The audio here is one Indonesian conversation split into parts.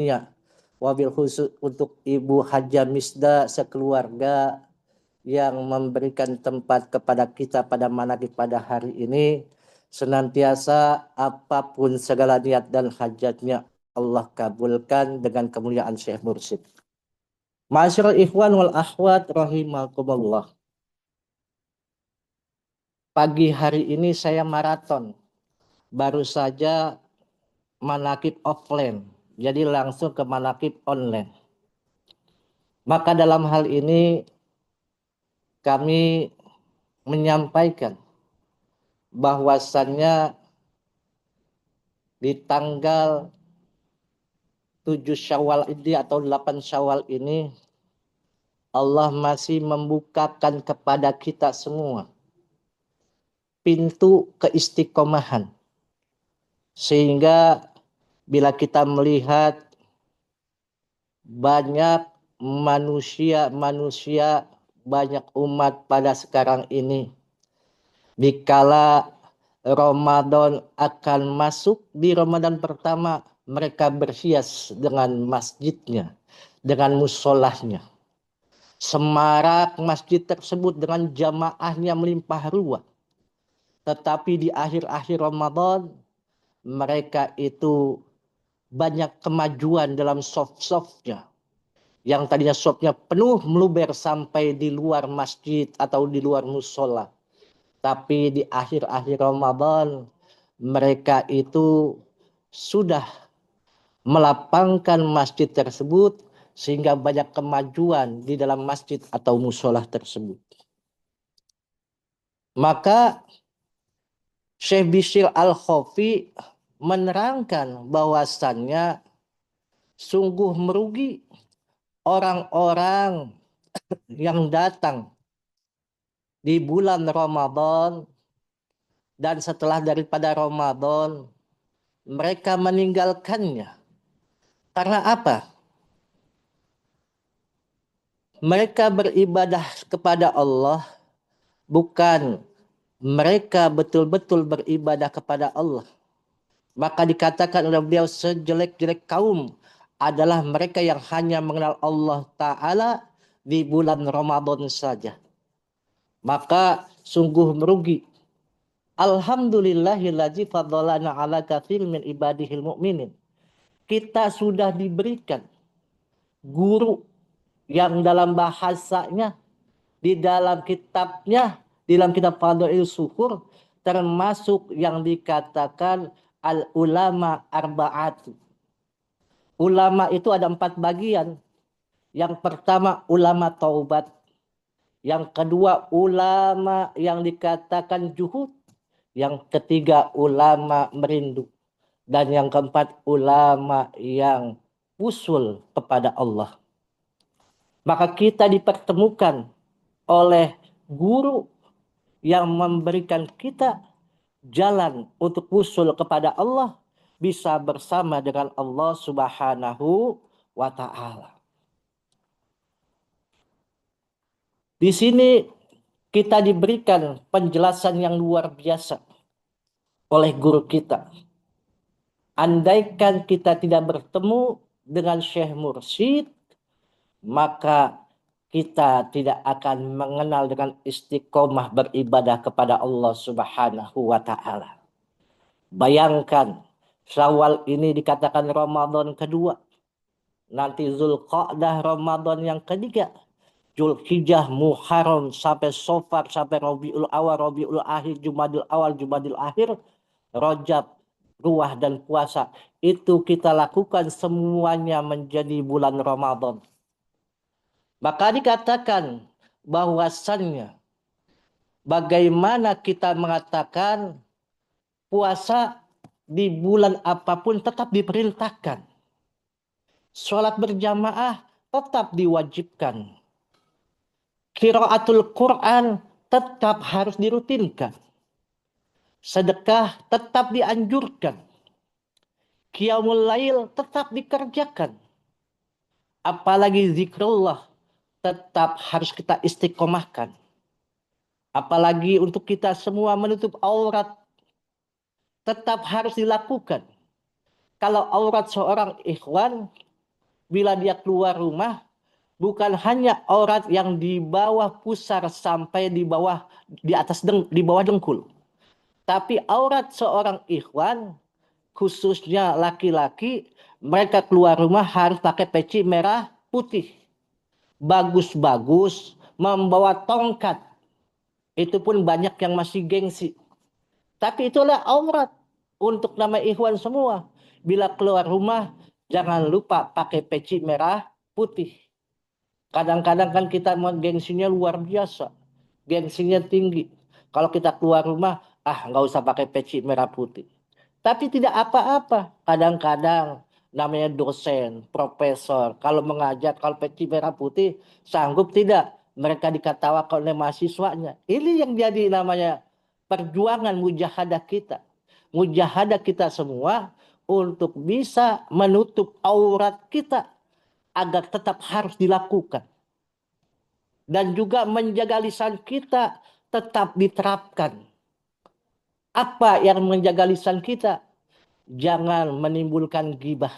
Ya, wabil khusus untuk Ibu Haja Misda sekeluarga yang memberikan tempat kepada kita pada manakib pada hari ini, senantiasa apapun segala niat dan hajatnya Allah kabulkan dengan kemuliaan Syekh Mursyid. Ma'asyiral ikhwan wal akhwat rahimakumullah. Pagi hari ini saya maraton. Baru saja manakib offline. Jadi langsung ke manakib online. Maka dalam hal ini kami menyampaikan bahwasannya di tanggal 7 Syawal ini atau 8 Syawal ini Allah masih membukakan kepada kita semua pintu keistiqomahan. Sehingga bila kita melihat banyak manusia, banyak umat pada sekarang ini, dikala Ramadan akan masuk, di Ramadan pertama mereka berhias dengan masjidnya, dengan musolahnya. Semarak masjid tersebut dengan jamaahnya melimpah ruah. Tetapi di akhir-akhir Ramadan mereka itu banyak kemajuan dalam soft-softnya. Yang tadinya softnya penuh meluber sampai di luar masjid atau di luar musola. Tapi di akhir-akhir Ramadan mereka itu sudah melapangkan masjid tersebut sehingga banyak kemajuan di dalam masjid atau musola tersebut. Maka Syekh Bishr Al-Khofi menerangkan bahwasannya sungguh merugi orang-orang yang datang di bulan Ramadan dan setelah daripada Ramadan mereka meninggalkannya. Karena apa? Mereka beribadah kepada Allah bukan mereka betul-betul beribadah kepada Allah. Maka dikatakan oleh beliau sejelek-jelek kaum adalah mereka yang hanya mengenal Allah Ta'ala di bulan Ramadan saja. Maka sungguh merugi. Alhamdulillahillazi fadhalana ala katsir min ibadihil mu'minin. Kita sudah diberikan guru yang dalam bahasanya, di dalam kitabnya, di dalam kitab Fadhail Suhur, termasuk yang dikatakan al-ulama arba'atu. Ulama itu ada 4 bagian. Yang pertama ulama taubat. Yang kedua ulama yang dikatakan juhud. Yang ketiga ulama merindu. Dan yang keempat ulama yang usul kepada Allah. Maka kita dipertemukan oleh guru yang memberikan kita jalan untuk usul kepada Allah, bisa bersama dengan Allah Subhanahu wa Ta'ala. Di sini kita diberikan penjelasan yang luar biasa oleh guru kita. Andaikan kita tidak bertemu dengan Syekh Mursyid, maka kita tidak akan mengenal dengan istiqomah beribadah kepada Allah Subhanahu wa Ta'ala. Bayangkan, Syawal ini dikatakan Ramadan kedua. Nanti Zulqa'dah Ramadan yang ketiga. Zulhijjah, Muharram, sampai Safar, sampai Rabiul Awal, Rabiul Akhir, Jumadil Awal, Jumadil Akhir, Rajab, Ruah dan puasa. Itu kita lakukan semuanya menjadi bulan Ramadan. Maka dikatakan bahwasannya bagaimana kita mengatakan puasa di bulan apapun tetap diperintahkan. Sholat berjamaah tetap diwajibkan. Qiraatul Quran tetap harus dirutinkan. Sedekah tetap dianjurkan. Qiyamul lail tetap dikerjakan. Apalagi zikrullah tetap harus kita istiqomahkan. Apalagi untuk kita semua menutup aurat tetap harus dilakukan. Kalau aurat seorang ikhwan bila dia keluar rumah, bukan hanya aurat yang di bawah pusar sampai di atas di bawah dengkul, tapi aurat seorang ikhwan khususnya laki-laki, mereka keluar rumah harus pakai peci merah putih, bagus-bagus, membawa tongkat. Itu pun banyak yang masih gengsi. Tapi itulah aurat untuk nama ikhwan semua. Bila keluar rumah, jangan lupa pakai peci merah putih. Kadang-kadang kan kita gengsinya luar biasa. Gengsinya tinggi. Kalau kita keluar rumah, nggak usah pakai peci merah putih. Tapi tidak apa-apa. Kadang-kadang namanya dosen, profesor. Kalau mengajar, kalau peci merah putih, sanggup tidak? Mereka dikatakan oleh mahasiswanya. Ini yang jadi namanya perjuangan mujahadah kita. Mujahadah kita semua untuk bisa menutup aurat kita agar tetap harus dilakukan. Dan juga menjaga lisan kita tetap diterapkan. Apa yang menjaga lisan kita? Jangan menimbulkan ghibah,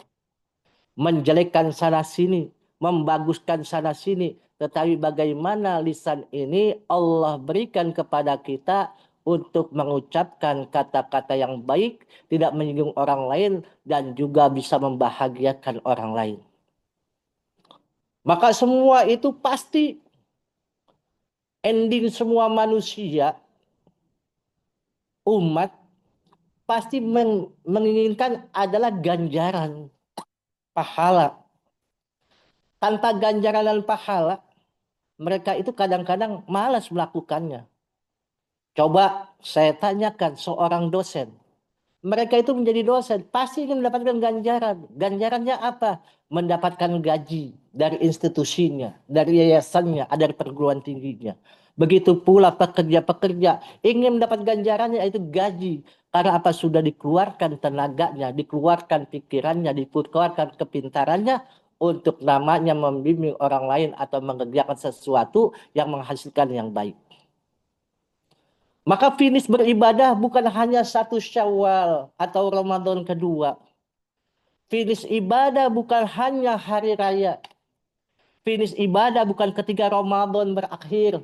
menjelekkan sana sini, membaguskan sana sini. Tetapi bagaimana lisan ini Allah berikan kepada kita untuk mengucapkan kata-kata yang baik, tidak menyinggung orang lain, dan juga bisa membahagiakan orang lain. Maka semua itu pasti ending semua manusia, umat, pasti menginginkan adalah ganjaran, pahala. Tanpa ganjaran dan pahala, mereka itu kadang-kadang malas melakukannya. Coba saya tanyakan seorang dosen. Mereka itu menjadi dosen, pasti ingin mendapatkan ganjaran. Ganjarannya apa? Mendapatkan gaji dari institusinya, dari yayasannya, dari perguruan tingginya. Begitu pula pekerja-pekerja ingin mendapat ganjarannya, yaitu gaji. Karena apa? Sudah dikeluarkan tenaganya, dikeluarkan pikirannya, dikeluarkan kepintarannya untuk namanya membimbing orang lain atau mengerjakan sesuatu yang menghasilkan yang baik. Maka finish beribadah bukan hanya 1 Syawal atau Ramadan kedua. Finish ibadah bukan hanya hari raya. Finish ibadah bukan ketika Ramadan berakhir.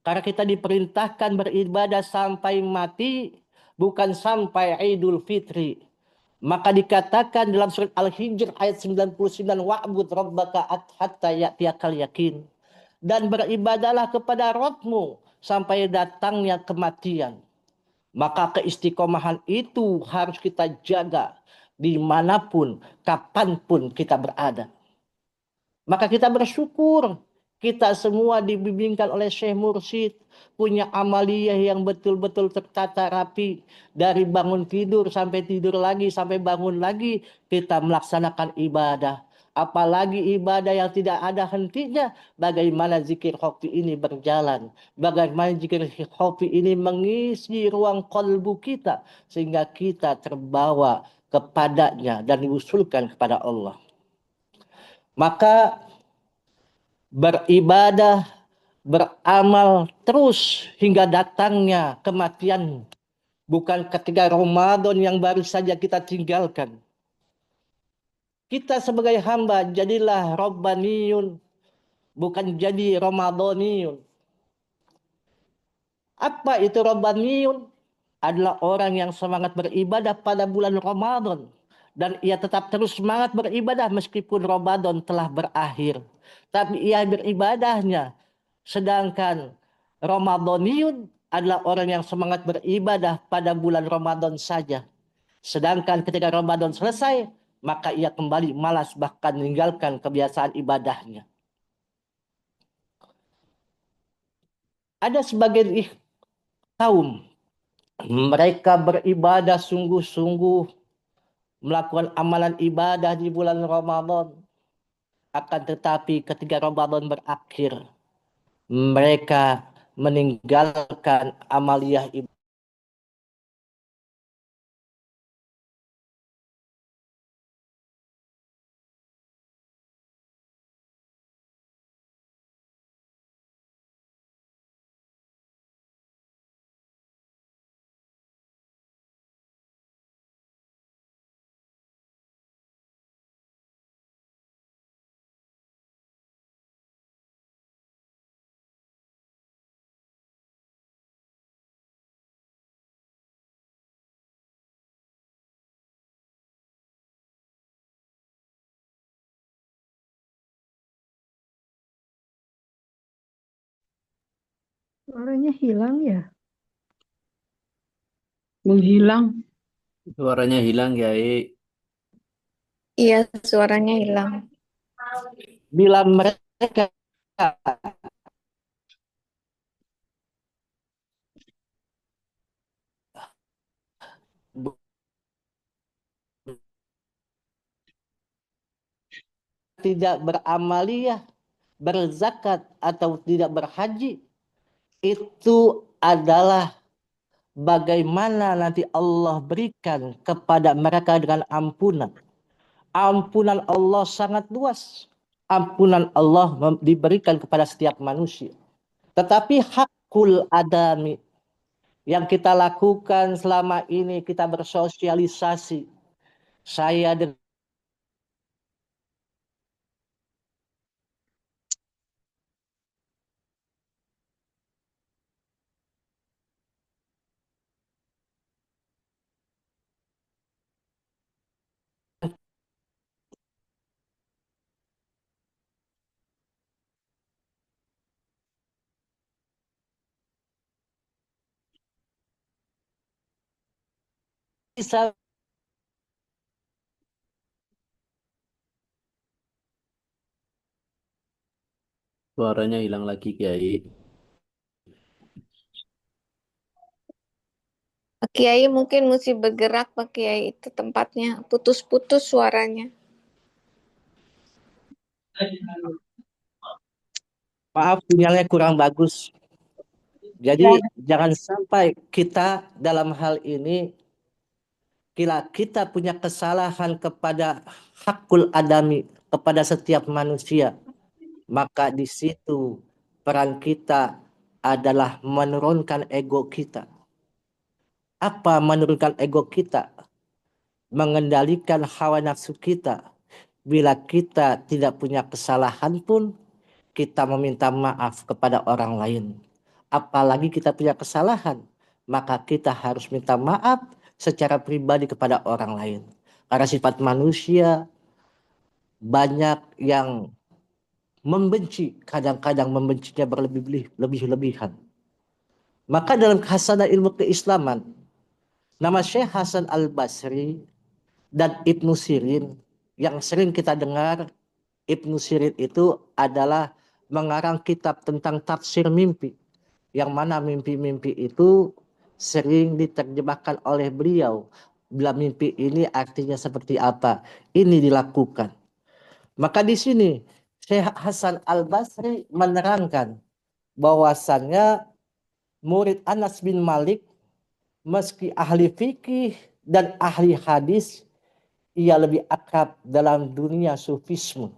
Karena kita diperintahkan beribadah sampai mati, bukan sampai Idul Fitri. Maka dikatakan dalam surat Al-Hijr ayat 99, wa'bud rabbaka hatta ya'tiyakal yakin. Dan beribadahlah kepada Rabbmu sampai datangnya kematian. Maka keistiqomahan itu harus kita jaga dimanapun, kapanpun kita berada. Maka kita bersyukur kita semua dibimbingkan oleh Syekh Mursyid, punya amaliyah yang betul-betul tertata rapi. Dari bangun tidur sampai tidur lagi, sampai bangun lagi, kita melaksanakan ibadah. Apalagi ibadah yang tidak ada hentinya, bagaimana zikir khofi ini berjalan, bagaimana zikir khofi ini mengisi ruang kalbu kita, sehingga kita terbawa kepadanya dan diusulkan kepada Allah. Maka beribadah, beramal terus hingga datangnya kematian. Bukan ketika Ramadan yang baru saja kita tinggalkan. Kita sebagai hamba jadilah Rabbaniyun, bukan jadi Ramadhaniyun. Apa itu Rabbaniyun? Adalah orang yang semangat beribadah pada bulan Ramadan. Dan ia tetap terus semangat beribadah meskipun Ramadan telah berakhir. Tapi ia beribadahnya. Sedangkan Ramadhaniyun adalah orang yang semangat beribadah pada bulan Ramadan saja. Sedangkan ketika Ramadan selesai, maka ia kembali malas bahkan meninggalkan kebiasaan ibadahnya. Ada sebagian kaum, mereka beribadah sungguh-sungguh, melakukan amalan ibadah di bulan Ramadan. Akan tetapi ketika Ramadan berakhir, mereka meninggalkan amaliyah ibadah. Suaranya hilang ya? Menghilang. Suaranya hilang, Kiai. Iya, suaranya hilang. Bila mereka tidak beramaliyah, berzakat atau tidak berhaji, itu adalah bagaimana nanti Allah berikan kepada mereka dengan ampunan. Ampunan Allah sangat luas. Ampunan Allah diberikan kepada setiap manusia. Tetapi hakul adami yang kita lakukan selama ini, kita bersosialisasi. Saya dengan bisa Suaranya hilang lagi, Kiai. Pak Kiai mungkin mesti bergerak, Pak Kiai, itu tempatnya putus-putus suaranya. maaf sinyalnya kurang bagus. Jadi Ya. jangan sampai kita dalam hal ini kita punya kesalahan kepada hakul adami kepada setiap manusia, maka di situ peran kita adalah menurunkan ego kita. Apa menurunkan ego kita? Mengendalikan hawa nafsu kita. Bila kita tidak punya kesalahan pun, kita meminta maaf kepada orang lain. Apalagi kita punya kesalahan, maka kita harus minta maaf secara pribadi kepada orang lain. Karena sifat manusia banyak yang membenci, kadang-kadang membencinya berlebih-lebihan. Maka dalam khasanah ilmu keislaman, nama Syekh Hasan Al-Basri dan Ibnu Sirin yang sering kita dengar, Ibnu Sirin itu adalah mengarang kitab tentang tafsir mimpi, yang mana mimpi-mimpi itu sering diterjemahkan oleh beliau. Bila mimpi ini artinya seperti apa, ini dilakukan. Maka di sini Syekh Hasan Al-Basri menerangkan bahwasannya murid Anas bin Malik meski ahli fikih dan ahli hadis, ia lebih akrab dalam dunia sufisme.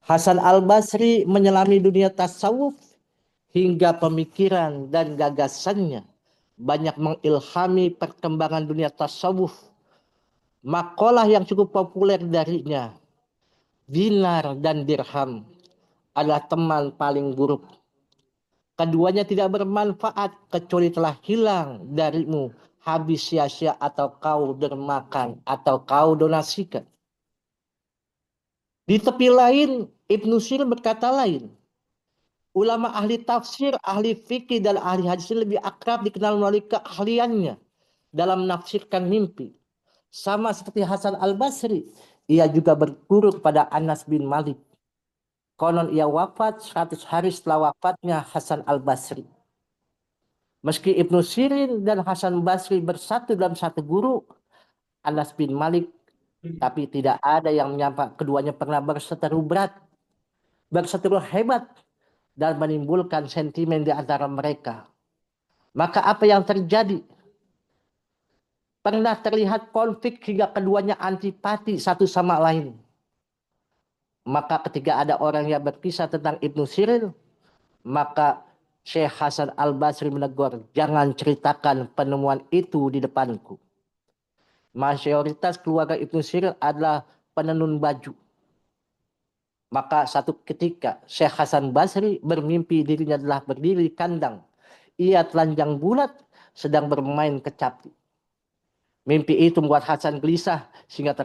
Hasan Al-Basri menyelami dunia tasawuf hingga pemikiran dan gagasannya banyak mengilhami perkembangan dunia tasawuf. Makalah yang cukup populer darinya, dinar dan dirham, adalah teman paling buruk. Keduanya tidak bermanfaat kecuali telah hilang darimu, habis sia-sia atau kau dermakan atau kau donasikan. Di tepi lain, Ibnu Sirin berkata lain. Ulama ahli tafsir, ahli fikih, dan ahli hadis lebih akrab dikenal melalui keahliannya dalam menafsirkan mimpi. Sama seperti Hasan Al-Basri, ia juga berguru kepada Anas bin Malik. Konon ia wafat 100 hari setelah wafatnya Hasan Al-Basri. Meski Ibnu Sirin dan Hasan Basri bersatu dalam satu guru, Anas bin Malik, tapi tidak ada yang menyangka keduanya pernah berseteru berat, berseteru hebat, dan menimbulkan sentimen di antara mereka. Maka apa yang terjadi? Pernah terlihat konflik hingga keduanya antipati satu sama lain. Maka ketika ada orang yang berkisah tentang Ibnu Sirin, maka Syekh Hasan Al-Basri menegur, jangan ceritakan penemuan itu di depanku. Mayoritas keluarga Ibnu Sirin adalah penenun baju. Maka satu ketika Syekh Hasan Basri bermimpi dirinya telah berdiri di kandang. Ia telanjang bulat sedang bermain kecapi. Mimpi itu membuat Hasan gelisah sehingga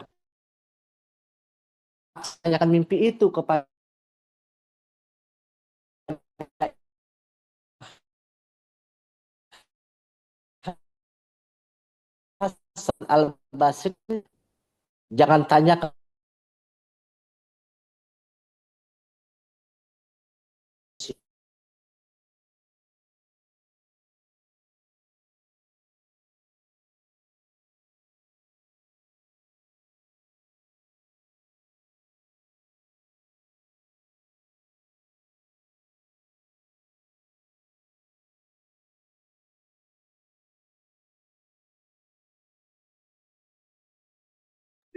tertanyakan mimpi itu kepada Hasan Al-Basri, jangan tanya ke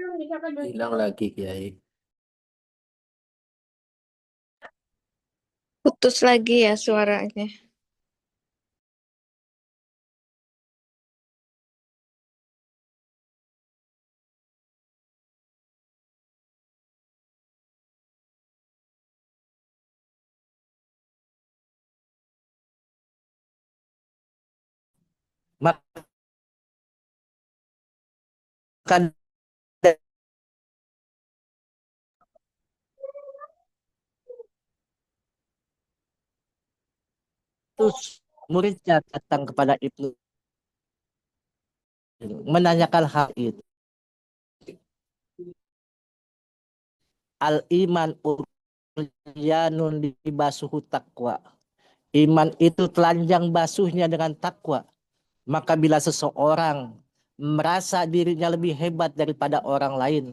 Hilang lagi Kiai. Putus lagi ya suaranya. maka terus muridnya datang kepada Ibnu menanyakan hal itu. Al-iman uryanun dibasuhu taqwa. Iman itu telanjang basuhnya dengan takwa. Maka bila seseorang merasa dirinya lebih hebat daripada orang lain,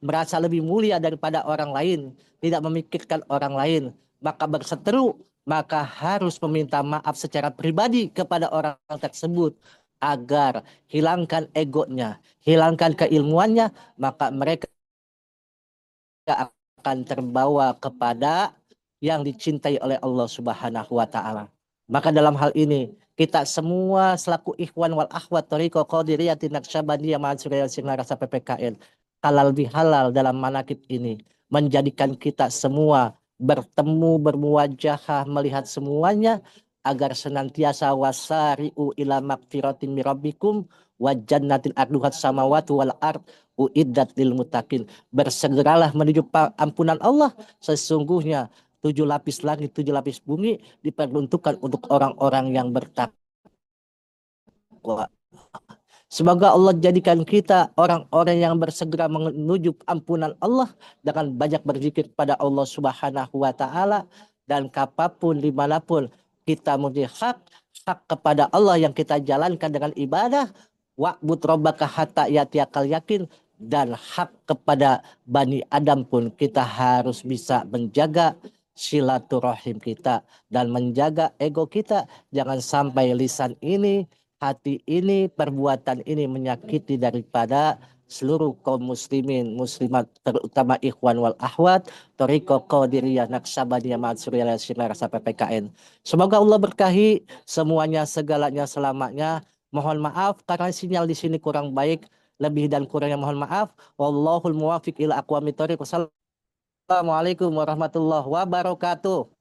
merasa lebih mulia daripada orang lain, tidak memikirkan orang lain, maka berseteru, maka harus meminta maaf secara pribadi kepada orang tersebut agar hilangkan egonya, hilangkan keilmuannya, maka mereka akan terbawa kepada yang dicintai oleh Allah Subhanahu wa taala. Maka dalam hal ini kita semua selaku ikhwan wal akhwat Thariqah Qadiriyatin Naqsyabandiyah Mansuriyah Sinarasa PPKN halal bihalal dalam manakib ini menjadikan kita semua bertemu bermuwajahah melihat semuanya agar senantiasa wasari'u ila magfiratin mirabbikum wa jannatin arduhat samawati wal ard uiddat lil muttaqin. Bersegeralah menuju ampunan Allah, sesungguhnya 7 lapis langit, 7 lapis bumi diperuntukkan untuk orang-orang yang bertakwa. Semoga Allah jadikan kita orang-orang yang bersegera menuju ampunan Allah dengan banyak berzikir pada Allah Subhanahu wa taala, dan kapanpun dimanapun kita memiliki hak kepada Allah yang kita jalankan dengan ibadah, wa'bud rabbaka hatta yatiyakal yakin, dan hak kepada Bani Adam pun kita harus bisa menjaga silaturahim kita dan menjaga ego kita. Jangan sampai lisan ini, hati ini, perbuatan ini menyakiti daripada seluruh kaum muslimin muslimat, terutama ikhwan wal ahwat Thariqah Qadiriyah Naqsyabandiyah Mansuriyah Sinarasa PPKN. Semoga Allah berkahi semuanya, segalanya, selamanya. Mohon maaf karena sinyal di sini kurang baik, lebih dan kurangnya mohon maaf. Wallahul muwafiq ila aqwamit thoriq. Wassalamualaikum warahmatullahi wabarakatuh.